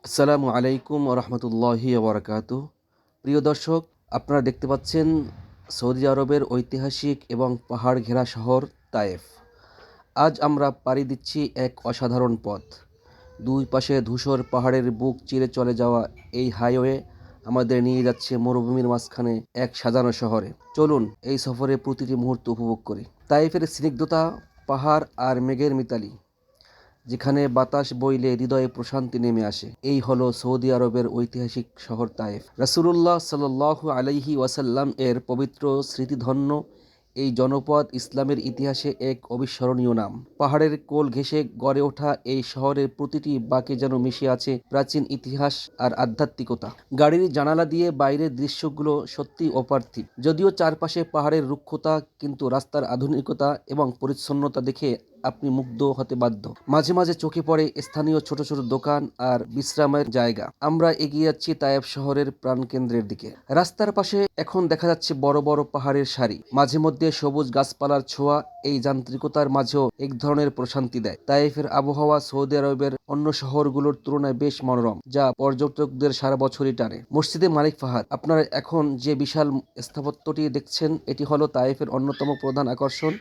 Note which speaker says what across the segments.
Speaker 1: আসসালামু আলাইকুম রহমতুল্লাহি ওবরাকাতু। প্রিয় দর্শক, আপনারা দেখতে পাচ্ছেন সৌদি আরবের ঐতিহাসিক এবং পাহাড় ঘেরা শহর তায়েফ। আজ আমরা পাড়ি দিচ্ছি এক অসাধারণ পথ। দুই পাশে ধূসর পাহাড়ের বুক চিরে চলে যাওয়া এই হাইওয়ে আমাদের নিয়ে যাচ্ছে মরুভূমির মাঝখানে এক সাজানো শহরে। চলুন এই সফরে প্রতিটি মুহূর্ত উপভোগ করি। তায়েফের স্নিগ্ধতা, পাহাড় আর মেঘের মিতালি, যেখানে বাতাস বইলে হৃদয়ে প্রশান্তি নেমে আসে, এই হলো সৌদি আরবের ঐতিহাসিক শহর তায়েফ। রাসূলুল্লাহ সাল্লাল্লাহু আলাইহি ওয়াসাল্লাম এর পবিত্র স্মৃতিধন্য এই জনপদ ইসলামের ইতিহাসে এক অবিস্মরণীয় নাম। পাহাড়ের কোল ঘেঁষে গড়ে ওঠা এই শহরের প্রতিটি বাঁকে যেন মিশে আছে প্রাচীন ইতিহাস আর আধ্যাত্মিকতা। গাড়ির জানালা দিয়ে বাইরের দৃশ্যগুলো সত্যি অপার্থিব। যদিও চারপাশে পাহাড়ের রুক্ষতা, কিন্তু রাস্তার আধুনিকতা এবং পরিচ্ছন্নতা দেখে আপনি মুগ্ধ হতে বাধ্য। মাঝে মাঝে চোখে পড়ে স্থানীয় ছোট ছোট দোকান আর বিশ্রামের জায়গা। আমরা এগিয়ে যাচ্ছি তায়েফ শহরের প্রাণকেন্দ্রের দিকে। রাস্তার পাশে এখন দেখা যাচ্ছে বড় বড় পাহাড়ের সারি, মাঝে মধ্যে সবুজ গাছপালার ছোঁয়া এই যান্ত্রিকতার মাঝেও এক ধরনের প্রশান্তি দেয়। তায়েফের আবহাওয়া সৌদি আরবের অন্য শহরগুলোর তুলনায় বেশ মনোরম, যা পর্যটকদের সারা বছরই টানে। মসজিদে মালিক ফাহাদ, আপনারা এখন যে বিশাল স্থাপত্যটি দেখছেন, এটি হলো তায়েফের অন্যতম প্রধান আকর্ষণ,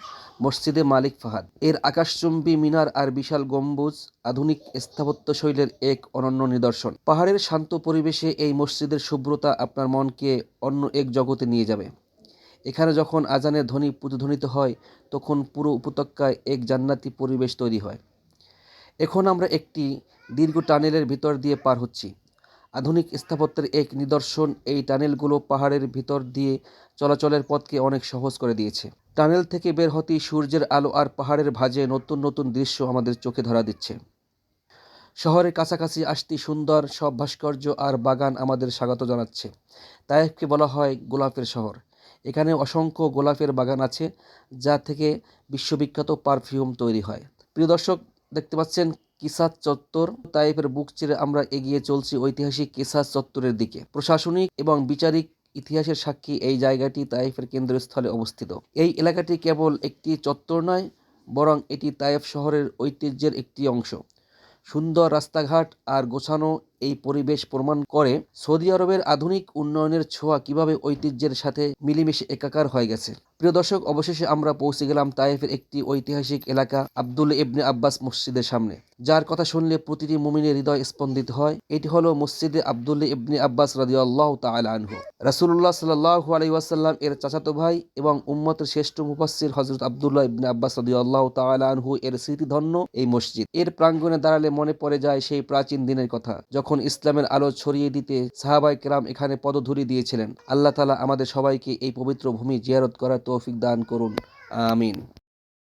Speaker 1: মসজিদে মালিক ফাহাদ। এর আকাশচুম্বী মিনার আর বিশাল গম্বুজ আধুনিক স্থাপত্য শৈলের এক অনন্য নিদর্শন। পাহাড়ের শান্ত পরিবেশে এই মসজিদের শুভ্রতা আপনার মনকে অন্য এক জগতে নিয়ে যাবে। এখানে যখন আজানের ধ্বনি প্রতিধ্বনিত হয়, তখন পুরো উপত্যকায় এক জান্নাতি পরিবেশ তৈরি হয়। এখন আমরা একটি দীর্ঘ টানেলের ভিতর দিয়ে পার হচ্ছি। আধুনিক স্থাপত্যের এক নিদর্শন, এই টানেলগুলো পাহাড়ের ভিতর দিয়ে চলাচলের পথকে অনেক সহজ করে দিয়েছে। টানেল থেকে বের হতেই সূর্যের আলো আর পাহাড়ের ভাঁজে নতুন নতুন দৃশ্য আমাদের চোখে ধরা দিচ্ছে। শহরের কাছাকাছি আসতেই সুন্দর সব ভাস্কর্য আর বাগান আমাদের স্বাগত জানাচ্ছে। তায়েফকে বলা হয় গোলাপের শহর। এখানে অসংখ্য গোলাপের বাগান আছে, যা থেকে বিশ্ববিখ্যাত পারফিউম তৈরি হয়। প্রিয় দর্শক, দেখতে পাচ্ছেন কিসাস চত্বর। তায়েফের বুক চিরে আমরা এগিয়ে চলছি ঐতিহাসিক কিসাস চত্বরের দিকে। প্রশাসনিক এবং বিচারিক ইতিহাসের সাক্ষী এই জায়গাটি তায়েফের কেন্দ্রস্থলে অবস্থিত। এই এলাকাটি কেবল একটি চত্বর নয়, বরং এটি তায়েফ শহরের ঐতিহ্যের একটি অংশ। সুন্দর রাস্তাঘাট আর গোছানো এই পরিবেশ প্রমাণ করে সৌদি আরবের আধুনিক উন্নয়নের ছোঁয়া কিভাবে ঐতিহ্যের সাথে মিলেমিশে একাকার হয়ে গেছে। প্রিয় দর্শক, অবশেষে আমরা পৌঁছে গেলাম তায়েফের একটি ঐতিহাসিক এলাকা, আব্দুল্লাহ ইবনে আব্বাস মসজিদের সামনে, যার কথা শুনলে প্রতিটি মুমিনের হৃদয় স্পন্দিত হয়। এটি হলো মসজিদে আব্দুল্লাহ ইবনে আব্বাস রাদিয়াল্লাহু তাআলা আনহু। রাসূলুল্লাহ সাল্লাল্লাহু আলাইহি ওয়াসাল্লাম এর চাচাতো ভাই এবং উম্মতের শ্রেষ্ঠ মুফাসসির হযরত আব্দুল্লাহ ইবনে আব্বাস রাদিয়াল্লাহু তাআলা আনহু এর স্মৃতিধন্য এই মসজিদ। এর প্রাঙ্গণে দাঁড়ালে মনে পড়ে যায় সেই প্রাচীন দিনের কথা, যখন ইসলামের আলো ছড়িয়ে দিতে সাহাবায়ে কেরাম এখানে পদধূলি দিয়েছিলেন। আল্লাহ তাআলা আমাদের সবাইকে এই পবিত্র ভূমি জিয়ারত করার তৌফিক দান করুন। আমিন।